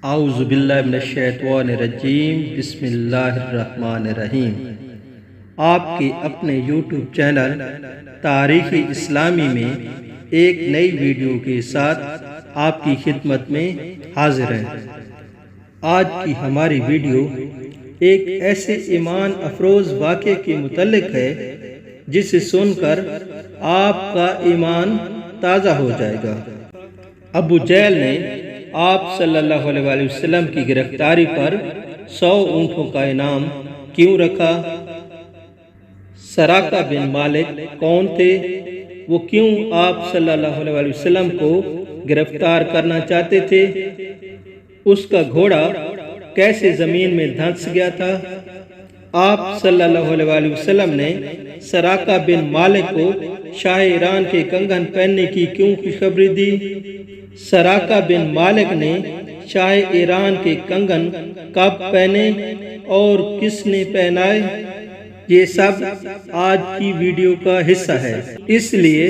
اعوذ باللہ من الشیطان الرجیم بسم اللہ الرحمن الرحیم۔ آپ کے اپنے یوٹیوب چینل تاریخ اسلامی میں ایک نئی ویڈیو کے ساتھ آپ کی خدمت میں حاضر ہیں۔ آج کی ہماری ویڈیو ایک ایسے ایمان افروز واقعے کے متعلق ہے جسے سن کر آپ کا ایمان تازہ ہو جائے گا۔ ابو جہل نے آپ صلی اللہ علیہ وآلہ وسلم کی گرفتاری پر 100 اونٹوں کا انعام کیوں رکھا؟ سراقہ بن مالک کون تھے؟ وہ کیوں آپ صلی اللہ علیہ وآلہ وسلم کو گرفتار کرنا چاہتے تھے؟ اس کا گھوڑا کیسے زمین میں دھنس گیا تھا؟ آپ صلی اللہ علیہ وآلہ وسلم نے سراقہ بن مالک کو شاہ ایران کے کنگن پہننے کی کیوں خوشخبری دی؟ سراقہ بن مالک نے شاہ ایران کے کنگن کب پہنے اور کس نے پہنائے؟ یہ سب آج کی ویڈیو کا حصہ ہے، اس لیے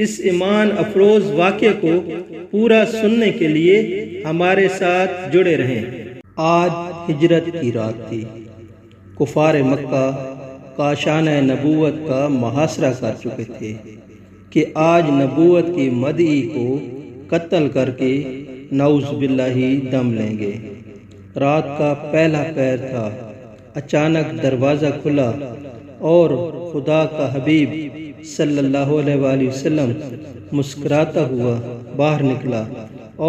اس ایمان افروز واقعے کو پورا سننے کے لیے ہمارے ساتھ جڑے رہیں۔ آج ہجرت کی رات تھی۔ کفار مکہ کاشانہ نبوت کا محاصرہ کر چکے تھے کہ آج نبوت کی مدعی کو قتل کر کے نعوذ باللہ دم لیں گے۔ رات کا پہلا پہر تھا۔ اچانک دروازہ کھلا اور خدا کا حبیب صلی اللہ علیہ وآلہ وسلم مسکراتا ہوا باہر نکلا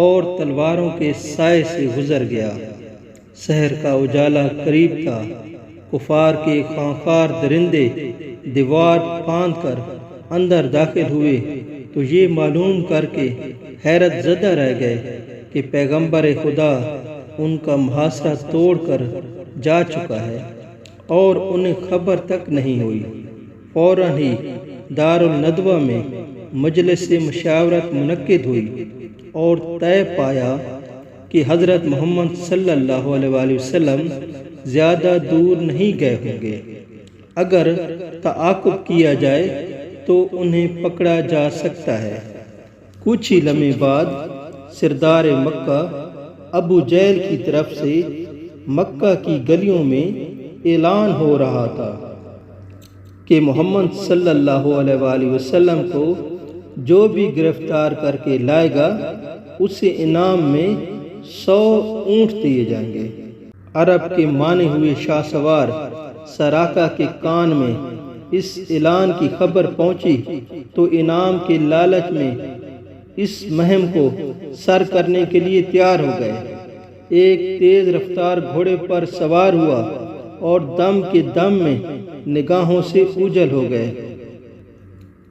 اور تلواروں کے سائے سے گزر گیا۔ سحر کا اجالا قریب تھا۔ کفار کے خونخوار درندے دیوار پھاند کر اندر داخل ہوئے تو یہ معلوم کر کے حیرت زدہ رہ گئے کہ پیغمبر خدا ان کا محاصرہ توڑ کر جا چکا ہے اور انہیں خبر تک نہیں ہوئی۔ فوراً ہی دار الندوہ میں مجلس مشاورت منعقد ہوئی اور طے پایا کہ حضرت محمد صلی اللہ علیہ وآلہ وسلم زیادہ دور نہیں گئے ہوں گے۔ اگر تعاقب کیا جائے تو انہیں پکڑا جا سکتا ہے۔ کچھ ہی لمحے بعد سردار مکہ ابو جہل کی طرف سے مکہ کی گلیوں میں اعلان ہو رہا تھا کہ محمد صلی اللہ علیہ وآلہ وسلم کو جو بھی گرفتار کر کے لائے گا اسے انعام میں 100 اونٹ دیے جائیں گے۔ عرب کے مانے ہوئے شاہ سوار سراقہ کے کان میں اس اعلان کی خبر پہنچی تو انعام کے لالچ میں اس مہم کو سر کرنے کے لیے تیار ہو گئے۔ ایک تیز رفتار گھوڑے پر سوار ہوا اور دم کے دم میں نگاہوں سے اوجھل ہو گئے۔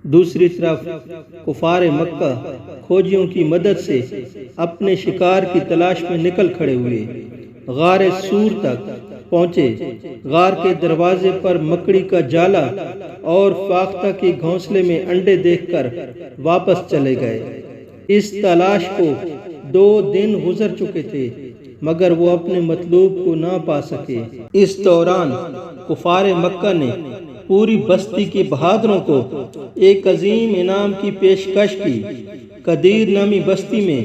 دوسری طرف کفار مکہ کھوجیوں کی مدد سے اپنے شکار کی تلاش میں نکل کھڑے ہوئے۔ غار سور تک پہنچے۔ غار کے دروازے پر مکڑی کا جالا اور فاختہ کے گھونسلے میں انڈے دیکھ کر واپس چلے گئے۔ اس تلاش کو 2 دن گزر چکے تھے مگر وہ اپنے مطلوب کو نہ پا سکے۔ اس دوران کفار مکہ نے پوری بستی کے بہادروں کو ایک عظیم انعام کی پیشکش کی۔ قدیر نامی بستی میں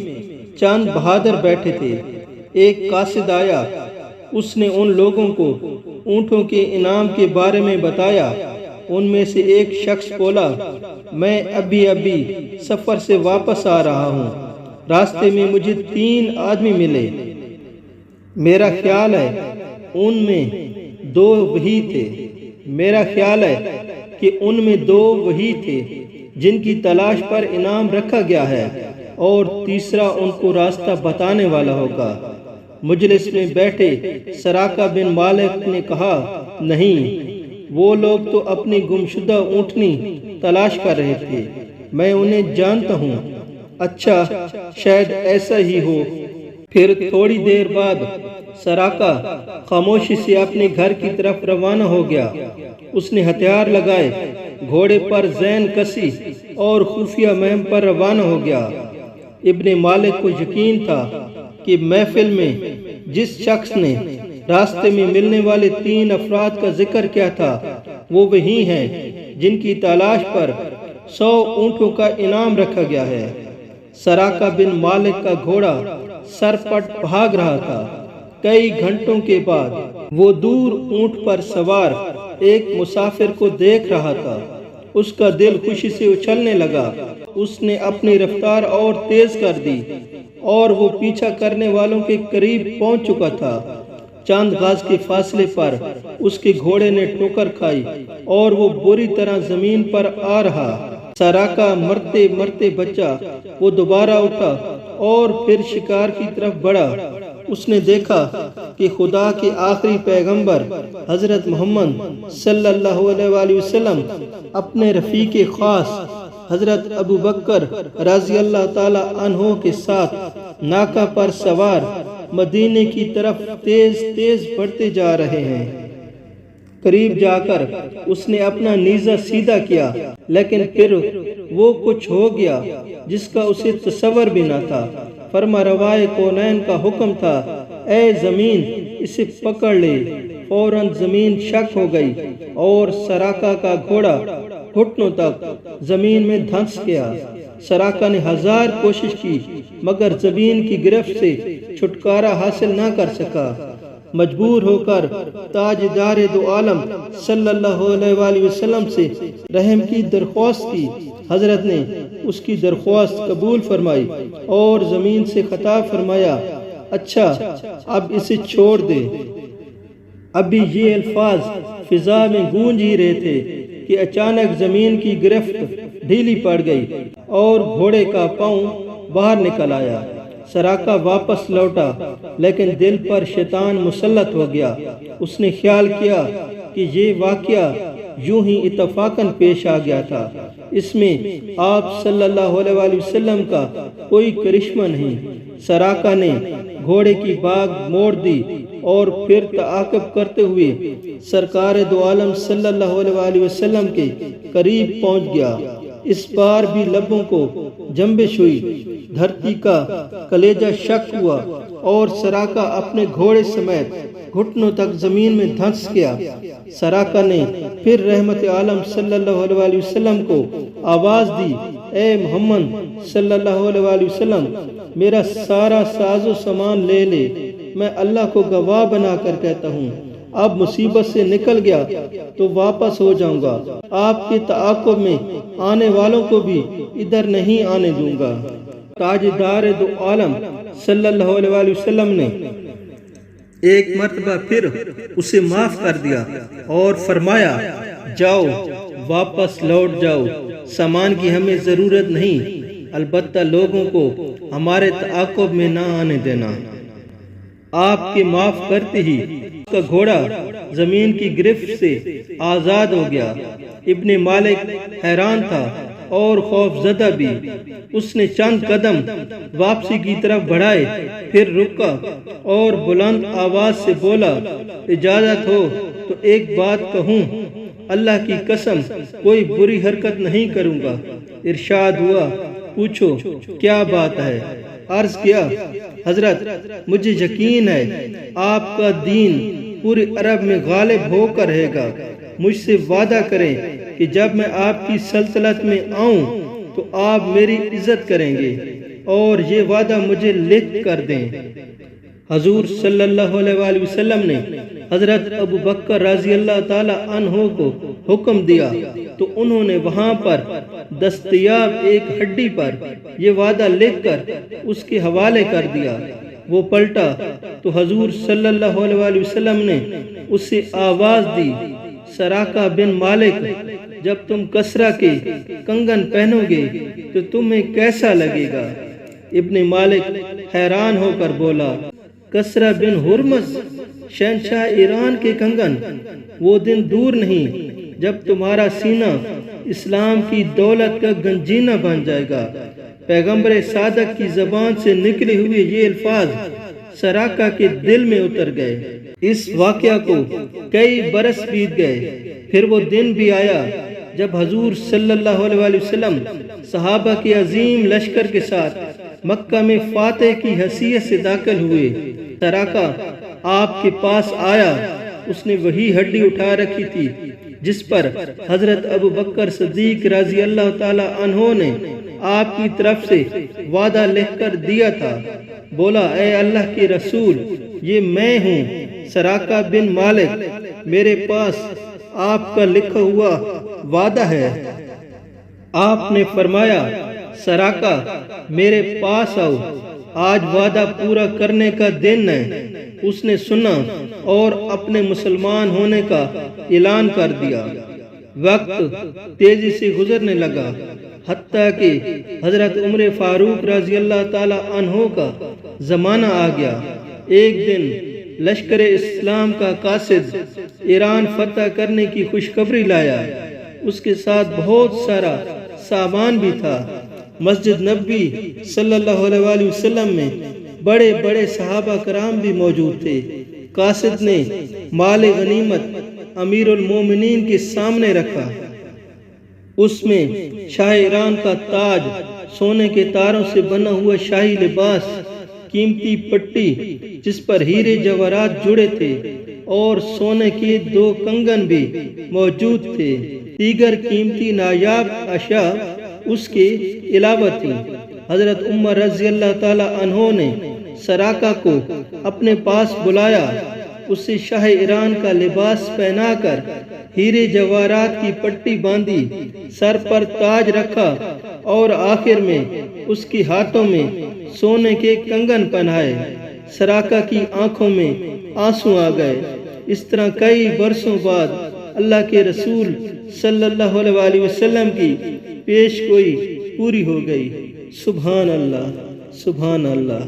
چند بہادر بیٹھے تھے۔ ایک قاصد آیا۔ اس نے ان لوگوں کو اونٹوں کے انعام کے بارے میں بتایا۔ ان میں سے ایک شخص بولا، میں ابھی سفر سے واپس آ رہا ہوں۔ راستے میں مجھے 3 آدمی ملے۔ میرا خیال ہے ان میں 2 وہی تھے جن کی تلاش پر انعام رکھا گیا ہے اور تیسرا ان کو راستہ بتانے والا ہوگا۔ مجلس میں بیٹھے سراقہ بن مالک نے کہا، نہیں، وہ لوگ تو اپنی گمشدہ اونٹنی تلاش کر رہے تھے، میں انہیں جانتا ہوں۔ اچھا، شاید ایسا ہی ہو۔ پھر تھوڑی دیر بعد سراقہ خاموشی سے اپنے گھر کی طرف روانہ ہو گیا۔ اس نے ہتھیار لگائے، گھوڑے پر زین کسی اور خفیہ مہم پر روانہ ہو گیا۔ ابن مالک کو یقین تھا کہ محفل میں جس شخص نے راستے میں ملنے والے 3 افراد کا ذکر کیا تھا وہ وہی ہیں جن کی تلاش پر 100 اونٹوں کا انعام رکھا گیا ہے۔ سراقہ بن مالک کا گھوڑا سر پٹ بھاگ رہا تھا۔ کئی گھنٹوں کے بعد وہ دور اونٹ پر سوار ایک مسافر کو دیکھ رہا تھا۔ اس کا دل خوشی سے اچھلنے لگا۔ اس نے اپنی رفتار اور تیز کر دی اور وہ پیچھا کرنے والوں کے قریب پہنچ چکا تھا۔ چند گز کے فاصلے پر اس کے گھوڑے نے ٹھوکر کھائی اور وہ بری طرح زمین پر آ رہا۔ سراقہ مرتے مرتے بچا۔ وہ دوبارہ اٹھا اور پھر شکار کی طرف بڑھا۔ اس نے دیکھا کہ خدا کے آخری پیغمبر حضرت محمد صلی اللہ علیہ وآلہ وسلم اپنے رفیق خاص حضرت ابو بکر رضی اللہ تعالی عنہ کے ساتھ ناکہ پر سوار مدینے کی طرف تیز تیز بڑھتے جا رہے ہیں۔ قریب جا کر اس نے اپنا نیزہ سیدھا کیا، لیکن پھر وہ کچھ ہو گیا جس کا اسے تصور بھی نہ تھا۔ فرما روائے کونین کا حکم تھا، اے زمین اسے پکڑ لے۔ فوراً زمین شک ہو گئی اور سراقہ کا گھوڑا گھٹنوں تک زمین میں دھنس گیا۔ سراقہ نے ہزار کوشش کی مگر زمین کی گرفت سے چھٹکارا حاصل نہ کر سکا۔ مجبور ہو کر تاجدار دو عالم صلی اللہ علیہ وآلہ وسلم سے رحم کی درخواست کی۔ حضرت نے اس کی درخواست قبول فرمائی اور زمین سے خطاب فرمایا، اچھا اب اسے چھوڑ دے۔ ابھی یہ الفاظ فضا میں گونج ہی رہے تھے کہ اچانک زمین کی گرفت ڈھیلی پڑ گئی اور گھوڑے کا پاؤں باہر نکل آیا۔ سراقہ واپس لوٹا لیکن دل پر شیطان مسلط ہو گیا۔ اس نے خیال کیا کہ یہ واقعہ یوں ہی اتفاقاً پیش آ گیا تھا، اس میں آپ صلی اللہ علیہ وآلہ وسلم کا کوئی کرشمہ نہیں۔ سراقہ نے گھوڑے کی باگ موڑ دی اور پھر تعاقب کرتے ہوئے سرکار دو عالم صلی اللہ علیہ وآلہ وسلم کے قریب پہنچ گیا۔ اس بار بھی لبوں کو جنبش ہوئی، دھرتی کا کلیجہ شک ہوا اور سراقہ اپنے گھوڑے سمیت گھٹنوں تک زمین میں دھنس گیا۔ سراقہ نے پھر رحمت عالم صلی اللہ علیہ وآلہ وسلم کو آواز دی، اے محمد صلی اللہ علیہ وآلہ وسلم، میرا سارا ساز و سامان لے لے، میں اللہ کو گواہ بنا کر کہتا ہوں اب مصیبت سے نکل گیا تو واپس ہو جاؤں گا، آپ کے تعاقب میں آنے والوں کو بھی ادھر نہیں آنے دوں گا۔ تاجدار دو عالم صلی اللہ علیہ وآلہ وسلم نے ایک مرتبہ پھر اسے معاف کر دیا اور فرمایا، جاؤ واپس لوٹ جاؤ، سامان کی ہمیں ضرورت نہیں، البتہ لوگوں کو ہمارے تعاقب میں نہ آنے دینا۔ آپ کے معاف کرتے ہی اس کا گھوڑا زمین کی گرفت سے آزاد ہو گیا۔ ابن مالک حیران تھا اور خوف زدہ بھی۔ اس نے چند قدم واپسی کی طرف بڑھائے، پھر رکا اور بلند آواز سے بولا، اجازت ہو تو ایک بات کہوں؟ اللہ کی قسم کوئی بری حرکت نہیں کروں گا۔ ارشاد ہوا، پوچھو کیا بات ہے؟ عرض کیا، حضرت مجھے یقین ہے آپ کا دین پورے عرب میں غالب ہو کر رہے گا۔ مجھ سے وعدہ کریں کہ جب میں آپ کی سلطنت میں آؤں تو آپ میری عزت کریں گے، اور یہ وعدہ مجھے لکھ کر دیں۔ حضور صلی اللہ علیہ وآلہ وسلم نے حضرت ابو بکر رضی اللہ تعالی عنہ کو حکم دیا تو انہوں نے وہاں پر دستیاب ایک ہڈی پر یہ وعدہ لکھ کر اس کے حوالے کر دیا۔ وہ پلٹا تو حضور صلی اللہ علیہ وآلہ وسلم نے اسے آواز دی، سراقہ بن مالک، جب تم کسرا کے کنگن پہنو گے تو تمہیں کیسا لگے گا؟ ابن مالک حیران ہو کر بولا، کسرا بن ہرمز، شہنشاہ ایران کے کنگن؟ وہ دن دور نہیں جب تمہارا سینہ اسلام کی دولت کا گنجینہ بن جائے گا۔ پیغمبر صادق کی زبان سے نکلے ہوئے یہ الفاظ سراقہ کے دل میں اتر گئے۔ اس واقعہ کو کئی برس بیت گئے۔ پھر وہ دن بھی آیا جب حضور صلی اللہ علیہ وآلہ وسلم صحابہ کے عظیم لشکر کے ساتھ مکہ میں فاتح کی حیثیت سے داخل ہوئے۔ سراقہ آپ کے پاس آیا، اس نے وہی ہڈی اٹھا رکھی تھی جس پر حضرت ابو بکر صدیق رضی اللہ تعالی عنہ نے آپ کی طرف سے وعدہ لکھ کر دیا تھا۔ بولا اے اللہ کے رسول یہ میں ہوں سراقہ بن مالک، میرے پاس آپ کا لکھا ہوا وعدہ ہے۔ آپ نے فرمایا سراقہ میرے پاس آؤ، آج وعدہ پورا کرنے کا دن ہے۔ اس نے سنا اور اپنے مسلمان ہونے کا اعلان کر دیا۔ وقت تیزی سے گزرنے لگا، حتیٰ کہ حضرت عمر فاروق رضی اللہ تعالی عنہ کا زمانہ آ گیا۔ ایک دن لشکر اسلام کا قاصد ایران فتح کرنے کی خوشخبری لایا، اس کے ساتھ بہت سارا سامان بھی تھا۔ مسجد نبوی صلی اللہ علیہ وسلم میں بڑے بڑے صحابہ کرام بھی موجود تھے۔ قاصد نے مال غنیمت امیر المومنین کے سامنے رکھا، اس میں شاہ ایران کا تاج، سونے کے تاروں سے بنا ہوا شاہی لباس، قیمتی پٹی جس پر ہیرے جواہرات جڑے تھے اور سونے کے 2 کنگن بھی موجود تھے۔ دیگر قیمتی نایاب اشیاء اس کے علاوہ تھی۔ حضرت عمر رضی اللہ تعالی عنہ نے سراقہ کو اپنے پاس بلایا، اسے شاہ ایران کا لباس پہنا کر ہیرے جواہرات کی پٹی باندھی، سر پر تاج رکھا اور آخر میں اس کے ہاتھوں میں سونے کے کنگن پہنائے۔ سراقہ کی آنکھوں میں آنسو آ گئے۔ اس طرح کئی برسوں بعد اللہ کے رسول صلی اللہ علیہ وسلم کی پیش گوئی پوری ہو گئی۔ سبحان اللہ، سبحان اللہ۔